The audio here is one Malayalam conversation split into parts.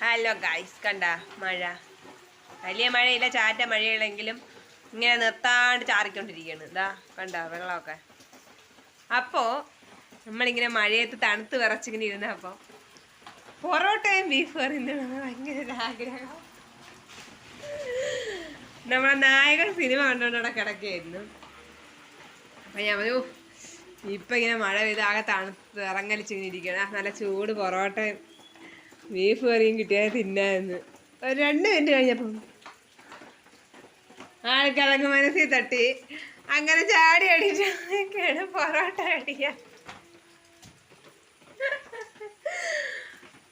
ഹലോ ഗൈസ്, കണ്ട മഴ? വലിയ മഴയില്ല, ചാറ്റ മഴയുള്ളെങ്കിലും ഇങ്ങനെ നിർത്താണ്ട് ചാറിക്കൊണ്ടിരിക്കുകയാണ്. ഇതാ കണ്ട വെള്ളമൊക്കെ. അപ്പോൾ നമ്മളിങ്ങനെ മഴയത്ത് തണുത്ത് വിറച്ചിങ്ങനെ ഇരുന്നപ്പോൾ പൊറോട്ടയും ബീഫ് കറിയും ഭയങ്കര ഒരു ആഗ്രഹം. നമ്മളെ നായകൻ സിനിമ കണ്ടുകൊണ്ട് അവിടെ കിടക്കുകയായിരുന്നു. അപ്പം ഞാൻ പറഞ്ഞു, ഇപ്പം ഇങ്ങനെ മഴ പെയ്ത് ആകെ തണുത്ത് ഇറങ്ങലിച്ചിങ്ങനെ ഇരിക്കണം, നല്ല ചൂട് പൊറോട്ടയും ബീഫ് കറിയും കിട്ടിയാൽ തിന്നാന്ന്. ഒരു 2 മിനിറ്റ് കഴിഞ്ഞപ്പം ആൾക്കതൊക്കെ മനസ്സിൽ തട്ടി അങ്ങനെ ചാടി അടിച്ചാണ് പൊറോട്ട അടിക്കാൻ.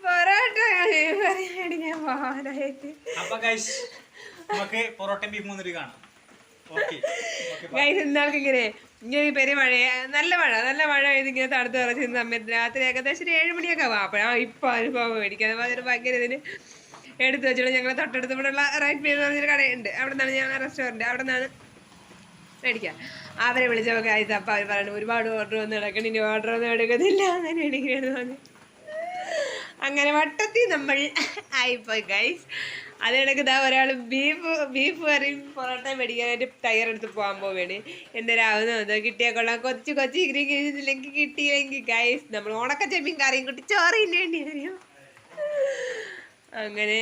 പൊറോട്ട ബീഫ് കറി അടിക്കാൻ പോകാനായിട്ട് ഇന്നാൾക്ക് ഇങ്ങനെ പെரிய മഴ, നല്ല മഴ ഇതിങ്ങനെ തണുത്ത് നിറച്ചിരുന്ന സമയത്ത് രാത്രി ഏകദേശം ഒരു 7 മണിയൊക്കെ ആവാം. അപ്പോഴാണ് ഇപ്പം അനുഭവം മേടിക്കാൻ ഭയങ്കര ഇതിന് എടുത്തു വെച്ചോളൂ. ഞങ്ങൾ തൊട്ടടുത്ത് ഇവിടെയുള്ള റൈറ്റ് എന്ന് പറഞ്ഞൊരു കടയുണ്ട്, അവിടെ നിന്നാണ് ഞങ്ങൾ റെസ്റ്റോറൻറ്റ്, അവിടെ നിന്നാണ് മേടിക്കുക. അവരെ വിളിച്ചപ്പോൾ കഴിച്ച അപ്പം അവർ പറയുന്നത് ഒരുപാട് ഓർഡർ വന്ന് കിടക്കണം, ഇനി ഓർഡർ ഒന്നും എടുക്കുന്നില്ല, അങ്ങനെ മേടിക്കുകയെന്ന് പറഞ്ഞു. അങ്ങനെ വട്ടത്തിൽ നമ്മൾ ആയിപ്പോയി ഗൈസ്. അതിനിടയ്ക്ക് ഇതാ ഒരാൾ ബീഫ് കറിയും പൊറോട്ടയും മേടിക്കാനായിട്ട് തയ്യാറെടുത്ത് പോകാൻ പോവുകയാണ്. എന്തരാവുന്നോ കിട്ടിയാൽ കൊള്ളാം, കൊച്ചി കിട്ടിയില്ലെങ്കിൽ ഗൈസ് നമ്മൾ ഉണക്ക ചെമ്മീൻ കറിയും കൂട്ടി ചോറ് തിന്നേണ്ടി വരും. അങ്ങനെ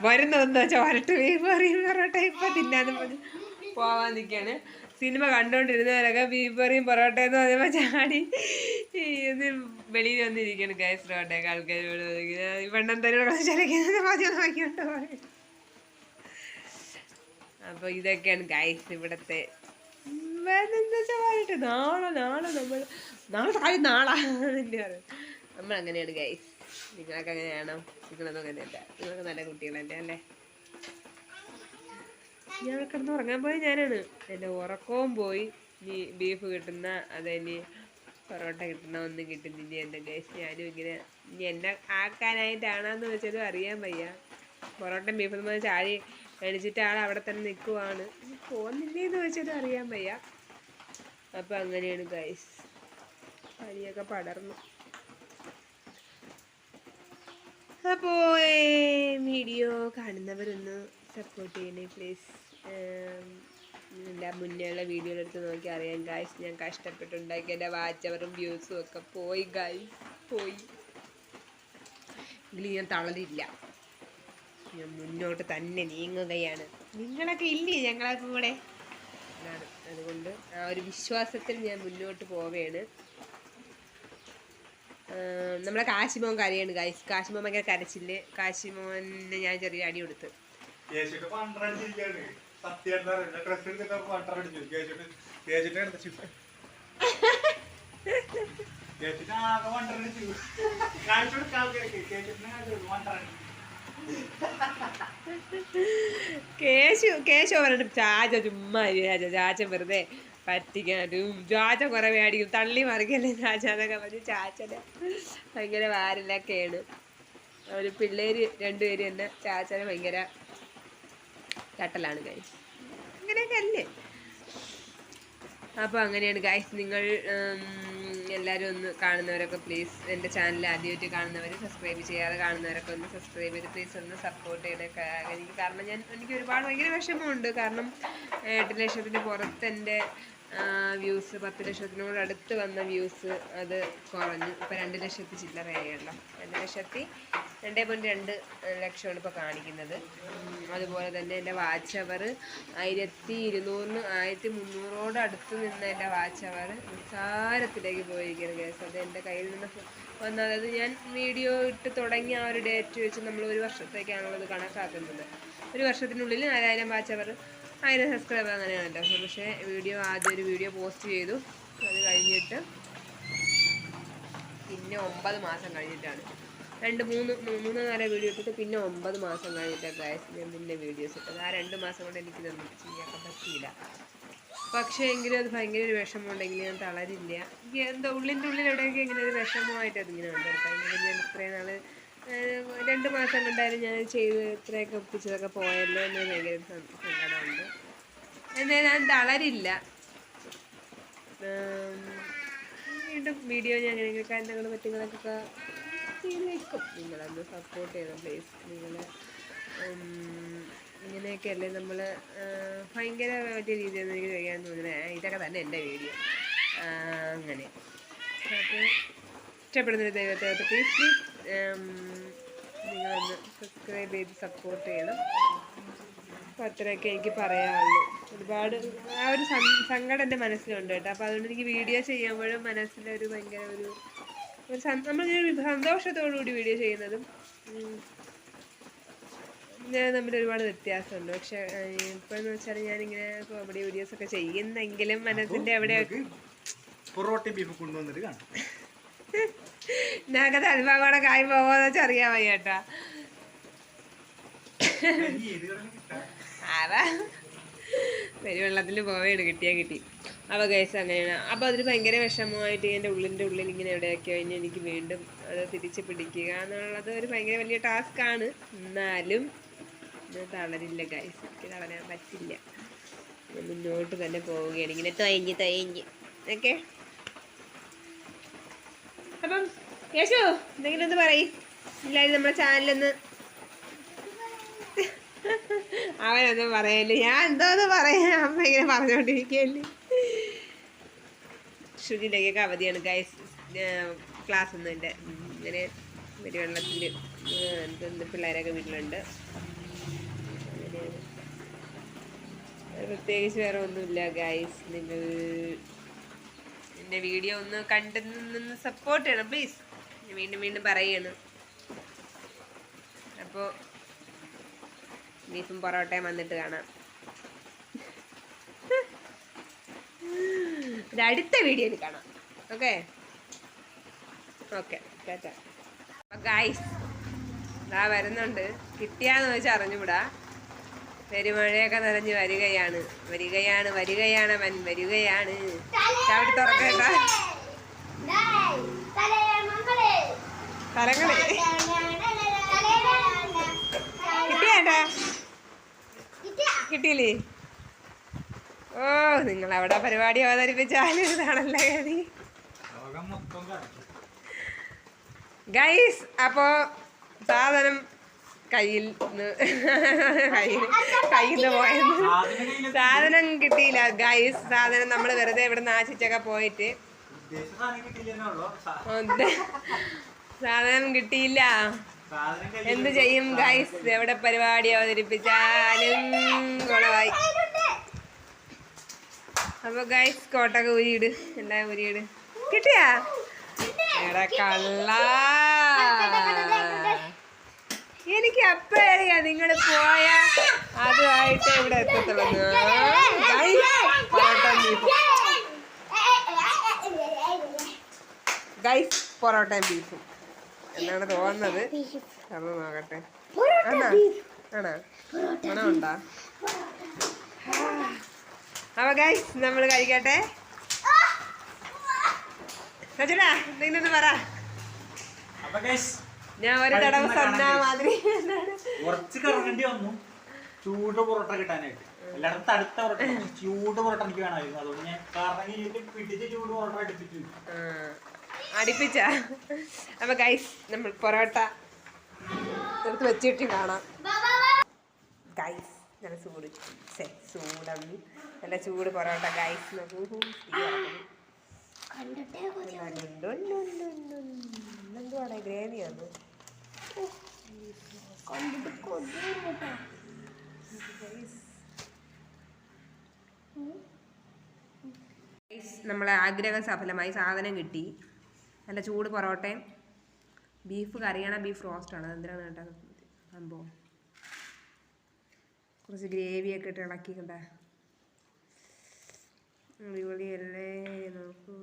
വരുന്നതെന്താ വെച്ചാൽ വരട്ട് ബീഫ് കറിയും പൊറോട്ട ഇപ്പം തിന്നാന്ന് പറഞ്ഞ് പോവാൻ നിൽക്കുകയാണ്. സിനിമ കണ്ടുകൊണ്ടിരുന്നവരൊക്കെ ബീഫ് കറിയും പൊറോട്ട എന്ന് പറയുമ്പോൾ ചാടി വെളിയിൽ വന്നിരിക്കുകയാണ് ഗൈസ്. റോട്ടയൊക്കെ ആൾക്കാർ വെണ്ണം തരോട് നോക്കിയോണ്ടോ. അപ്പോൾ ഇതൊക്കെയാണ് ഗൈസ് ഇവിടുത്തെ. എന്താ വെച്ചാൽ നമ്മൾ അങ്ങനെയാണ് ഗൈസ്. നിങ്ങളൊക്കെ അങ്ങനെയാണോ? നിങ്ങളൊന്നും അങ്ങനെയല്ല, നിങ്ങളൊക്കെ നല്ല കുട്ടികളല്ലേ അല്ലേ? ഞാൻ കിടന്ന് ഉറങ്ങാൻ പോയി ഞാനാണ്. എൻ്റെ ഉറക്കവും പോയി. ഇനി ബീഫ് കിട്ടുന്ന അതിനി പൊറോട്ട കിട്ടണ ഒന്നും കിട്ടുന്നില്ല എൻ്റെ ഗൈസ്. ഞാനും ഇങ്ങനെ ഇനി എന്നെ ആക്കാനായിട്ടാണെന്ന് വെച്ചാലും അറിയാൻ വയ്യ. പൊറോട്ടയും ബീഫും നമ്മൾ ചാടി എണിച്ചിട്ട് ആൾ അവിടെ തന്നെ നിൽക്കുവാണ്, പോകുന്നില്ലേന്ന് വെച്ചാലും അറിയാൻ വയ്യ. അപ്പം അങ്ങനെയാണ് ഗൈസ്. പനിയൊക്കെ പടർന്നു. അപ്പോൾ വീഡിയോ കാണുന്നവരൊന്ന് സപ്പോർട്ട് ചെയ്യണേ പ്ലീസ്. എൻ്റെ മുന്നേയുള്ള വീഡിയോയിലെടുത്ത് നോക്കി അറിയാം ഗായ്സ്, ഞാൻ കഷ്ടപ്പെട്ടുണ്ടാക്കി എൻ്റെ വാച്ച് അവറും വ്യൂസും ഒക്കെ പോയി ഗായ്സ്, പോയി. എങ്കിലും ഞാൻ തളരില്ല, ഞാൻ മുന്നോട്ട് തന്നെ നീങ്ങുകയാണ്. നിങ്ങളൊക്കെ ഇല്ലേ ഞങ്ങളൊക്കെ കൂടെ? അതുകൊണ്ട് ആ ഒരു വിശ്വാസത്തിൽ ഞാൻ മുന്നോട്ട് പോവുകയാണ്. നമ്മളെ കാശിമോൻ കരയാണ് ഗൈസ്. കാശിമോൻ ഭയങ്കര കരച്ചില്. കാശിമോനെ ഞാൻ ചെറിയ അടി കൊടുത്ത്. കേശു പറഞ്ഞിട്ട് ചാച്ച ചുമ്മാ ചാച്ച വെറുതെ പറ്റിക്കാനും ചാച്ച കുറെ മേടിക്കും, തള്ളി മറിക്കല്ലേ ചാച്ച എന്നൊക്കെ പറഞ്ഞ് ചാച്ചനെ ഭയങ്കര വാരലൊക്കെയാണ്. ഒരു പിള്ളേര് 2 പേര് തന്നെ ചാച്ചനെ ഭയങ്കര ചട്ടലാണ് ഗൈസ്. അങ്ങനെയൊക്കെ അല്ലേ? അപ്പോൾ അങ്ങനെയാണ് ഗൈസ്. നിങ്ങൾ എല്ലാവരും ഒന്ന് കാണുന്നവരൊക്കെ പ്ലീസ് എൻ്റെ ചാനൽ ആദ്യമായിട്ട് കാണുന്നവർ, സബ്സ്ക്രൈബ് ചെയ്യാതെ കാണുന്നവരൊക്കെ ഒന്ന് സബ്സ്ക്രൈബ് ചെയ്ത് പ്ലീസ് ഒന്ന് സപ്പോർട്ട് ചെയ്യണൊക്കെ എനിക്ക്. കാരണം എനിക്ക് ഒരുപാട് ഭയങ്കര വിഷമമുണ്ട്. കാരണം 8 ലക്ഷത്തിന് പുറത്ത് എൻ്റെ വ്യൂസ്, 10 ലക്ഷത്തിനോട് അടുത്ത് വന്ന വ്യൂസ് അത് കുറഞ്ഞു. ഇപ്പോൾ 2 ലക്ഷത്തി ചില്ലറയായല്ലോ. 2.2 ലക്ഷമാണ് ഇപ്പോൾ കാണിക്കുന്നത്. അതുപോലെ തന്നെ എൻ്റെ വാച്ച് അവർ 1200 1300 അടുത്ത് നിന്ന് എൻ്റെ വാച്ച് അവർ നിസ്സാരത്തിലേക്ക് പോയിരിക്കുകയാണ് കേസ്. അത് എൻ്റെ കയ്യിൽ നിന്ന് വന്ന, അതായത് ഞാൻ വീഡിയോ ഇട്ട് തുടങ്ങി ആ ഒരു ഡേറ്റ് വെച്ച് നമ്മൾ 1 വർഷത്തേക്കാണുള്ളത് കണക്കാക്കുന്നത്. 1 വർഷത്തിനുള്ളിൽ 4000 വാച്ച് അവർ, 1000 സബ്സ്ക്രൈബർ, അങ്ങനെയാണല്ലോ. പക്ഷേ ആദ്യം ഒരു വീഡിയോ പോസ്റ്റ് ചെയ്തു, അത് കഴിഞ്ഞിട്ട് പിന്നെ 9 മാസം കഴിഞ്ഞിട്ടാണ് 2-3-4 വീഡിയോ ഇട്ടിട്ട് പിന്നെ 9 മാസം കഴിഞ്ഞിട്ടാണ് ഗൈസ് ഞാൻ പിന്നെ വീഡിയോസ് ഇട്ടത്. ആ 2 മാസം കൊണ്ട് എനിക്കിതൊന്നും ചെയ്യാൻ പറ്റിയില്ല. പക്ഷേ എങ്കിലും അത് ഭയങ്കര ഒരു വിഷമമുണ്ടെങ്കിൽ ഞാൻ തളരില്ല. എനിക്ക് എന്താ ഉള്ളിൻ്റെ ഉള്ളിൽ എവിടെയൊക്കെ ഇങ്ങനെ ഒരു വിഷമമായിട്ട് അതിങ്ങനെ ഉണ്ട്. ഭയങ്കര ഞാൻ ഇത്രയും നാൾ 2 മാസം കൊണ്ടായാലും ഞാൻ ചെയ്ത് ഇത്രയൊക്കെ ഒപ്പിച്ചതൊക്കെ പോയല്ലോ എന്ന് ഭയങ്കര സങ്കടമുണ്ട്. എന്നാൽ ഞാൻ തളരില്ല. വീണ്ടും വീഡിയോ ഞാൻ എങ്ങനെയൊക്കെ എന്തെങ്കിലും പറ്റുന്നതൊക്കെ ചെയ്തേക്കും. നിങ്ങളൊന്ന് സപ്പോർട്ട് ചെയ്യണം പ്ലീസ്. നിങ്ങൾ ഇങ്ങനെയൊക്കെയല്ലേ നമ്മൾ ഭയങ്കര വലിയ രീതിയൊന്നും എനിക്ക് ചെയ്യാൻ തോന്നുന്നത്. ഇതൊക്കെ തന്നെ എൻ്റെ വീഡിയോ. അങ്ങനെ അപ്പോൾ ഇഷ്ടപ്പെടുന്നൊരു ദൈവത്തെ പ്ലീസ് നിങ്ങളൊന്ന് സബ്സ്ക്രൈബ് ചെയ്ത് സപ്പോർട്ട് ചെയ്യണം. അപ്പോൾ അത്രയൊക്കെ എനിക്ക് പറയാനുള്ളൂ. ഒരുപാട് ആ ഒരു സങ്കടം എൻ്റെ മനസ്സിലുണ്ട് കേട്ടോ. അപ്പോൾ അതുകൊണ്ട് എനിക്ക് വീഡിയോ ചെയ്യുമ്പോഴും മനസ്സിലൊരു ഭയങ്കര ഒരു നമ്മളൊരു സന്തോഷത്തോടുകൂടി വീഡിയോ ചെയ്യുന്നതും തമ്മിൽ ഒരുപാട് വ്യത്യാസമുണ്ട്. പക്ഷെ ഇപ്പോഴെന്ന് വെച്ചാൽ ഞാനിങ്ങനെ കോമഡി വീഡിയോസൊക്കെ ചെയ്യുന്നെങ്കിലും മനസ്സിൻ്റെ അവിടെ ഞാനത് അൽവാടെ കായ് പോകാന്ന് വെച്ചാൽ അറിയാൻ വയ്യ കേട്ടാ. അതാ പെരുവെള്ളത്തിൽ പോവേണ്, കിട്ടിയാ കിട്ടി. അപ്പോൾ കേസ് അങ്ങനെയാണ്. അപ്പോൾ അതൊരു ഭയങ്കര വിഷമമായിട്ട് എൻ്റെ ഉള്ളിൽ ഇങ്ങനെ എവിടെയൊക്കെ കഴിഞ്ഞ് എനിക്ക് വീണ്ടും അത് തിരിച്ച് പിടിക്കുക എന്നുള്ളത് ഒരു ഭയങ്കര വലിയ ടാസ്ക്കാണ്. എന്നാലും ഞാൻ തളരില്ല ഗൈസ്, എനിക്ക് തളരാൻ പറ്റില്ല. മുന്നോട്ട് തന്നെ പോവുകയാണ് ഇങ്ങനെ തയഞ്ഞ് ഓക്കെ. അപ്പം യേശു എന്തെങ്കിലും ഒന്ന് പറയും. ഇല്ലായിരുന്നു നമ്മുടെ ചാനലൊന്ന് അവനൊന്നും പറയല്ലേ, ഞാൻ എന്തോന്ന് പറയാൻ അമ്മ ഇങ്ങനെ പറഞ്ഞോണ്ടിരിക്കല്ലേ. ശ്രുതിൻ്റെയൊക്കെ അവധിയാണ് ഗൈസ്, ക്ലാസ് ഒന്നും ഇല്ല. ഇങ്ങനെ വെള്ളത്തിൽ എന്തൊന്ന് പിള്ളേരൊക്കെ വീട്ടിലുണ്ട്. അങ്ങനെയാണ്, പ്രത്യേകിച്ച് വേറെ ഒന്നുമില്ല ഗൈസ്. നിങ്ങൾ എൻ്റെ വീഡിയോ ഒന്ന് കണ്ടു നിന്ന് സപ്പോർട്ട് ചെയ്യണം പ്ലീസ്. വീണ്ടും പറയാണ്. അപ്പോൾ ബീഫും പൊറോട്ടയും വന്നിട്ട് കാണാം. ഇത് അടുത്ത വീഡിയോയിൽ കാണാം. ഓക്കെ ടാറ്റാ. അപ്പം ഗൈസ് ഇതാ വരുന്നുണ്ട്. കിട്ടിയാന്ന് വെച്ചാൽ അറിഞ്ഞുകൂടാ. പെരുമഴയൊക്കെ നനഞ്ഞ് വരികയാണ്. അവൻ വരികയാണ്. ചവിട്ടി തുറക്കേണ്ട തലങ്ങളെ കിട്ടിയേട്ടാ, കിട്ടിയില്ലേ? ഓ, നിങ്ങൾ അവിടെ പരിപാടി അവതരിപ്പിച്ചാലും ഇതാണല്ലേ ഗതി ഗൈസ്. അപ്പോൾ സാധനം കയ്യിൽ നിന്ന് പോയത്, സാധനം കിട്ടിയില്ല ഗൈസ്. സാധനം നമ്മൾ വെറുതെ ഇവിടെ നാശിച്ചൊക്കെ പോയിട്ട് സാധനം കിട്ടിയില്ല. എന്ത് ചെയ്യും ഗൈസ്, എവിടെ പരിപാടി അവതരിപ്പിച്ചാലും കുളമായി. അപ്പൊ ഗൈസ് കോട്ടൊക്കെ ഊരിയിട്, എല്ലാം ഊരിയിട്. കിട്ടിയാ എടാ കള്ള, എനിക്ക് അപ്പ അറിയാം നിങ്ങൾ പോയാ അതുമായിട്ട് ഇവിടെ എത്തത്തുള്ളൂ. ഗൈസ് പൊറോട്ടയും ബീഫും എന്നാണ് തോന്നുന്നത്. അത് നോക്കട്ടെ. ആണോ മണമുണ്ടാ? അപ്പൊ ഗൈസ് നമ്മൾ കഴിക്കട്ടെ. സജനാ എന്തെങ്കിലും ഒന്ന് പറ. ഞാൻ ഒരു തടവ് സന്നാ മാതിരി കുറച്ച് കറങ്ങേണ്ടി വന്നു ചൂട് പൊറോട്ട കിട്ടാനായിട്ട്. എല്ലായിടത്തും തടുത്ത പൊറോട്ട, ചൂട് പൊറോട്ട എനിക്ക് വേണമായിരുന്നു. അതുകൊണ്ട് ഞാൻ കറങ്ങി പിടിച്ച് ചൂട് പൊറോട്ട അടുപ്പിച്ച. അപ്പൊ ഗൈസ് നമ്മൾ പൊറോട്ട എടുത്ത് വെച്ചിട്ട് കാണാം ഗൈസ്. നല്ല ചൂടമ്മി നല്ല ചൂട് പൊറോട്ട ഗൈസ്. എന്തുവാണ് ഗ്രേവിയാണ് നമ്മളെ ആഗ്രഹം സഫലമായി. സാധനം കിട്ടി. നല്ല ചൂട് പൊറോട്ടയും ബീഫ് കറിയാണ്, ബീഫ് റോസ്റ്റാണ്. അതെന്തിനാണ് കേട്ടോ സംഭവം. കുറച്ച് ഗ്രേവിയൊക്കെ ഇട്ട് ഇളക്കിക്കണ്ട. അടിപൊളിയല്ലേ, നോക്കൂ.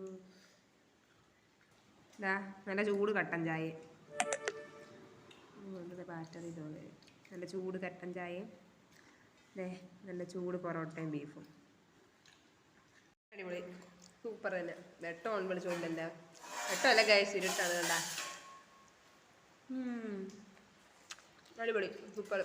ഇതാ നല്ല ചൂട് കട്ടൻ ചായ, ബാറ്ററി തോന്നി. നല്ല ചൂട് കട്ടൻ ചായയും നല്ല ചൂട് പൊറോട്ടയും ബീഫും. അടിപൊളി, സൂപ്പർ തന്നെ. വെട്ടം ഓൺ വിളിച്ചോണ്ടല്ല, വെട്ടമല്ല ഗൈസ്, ഇരുട്ടാണ് കണ്ട. അടിപൊളി, സൂപ്പർ.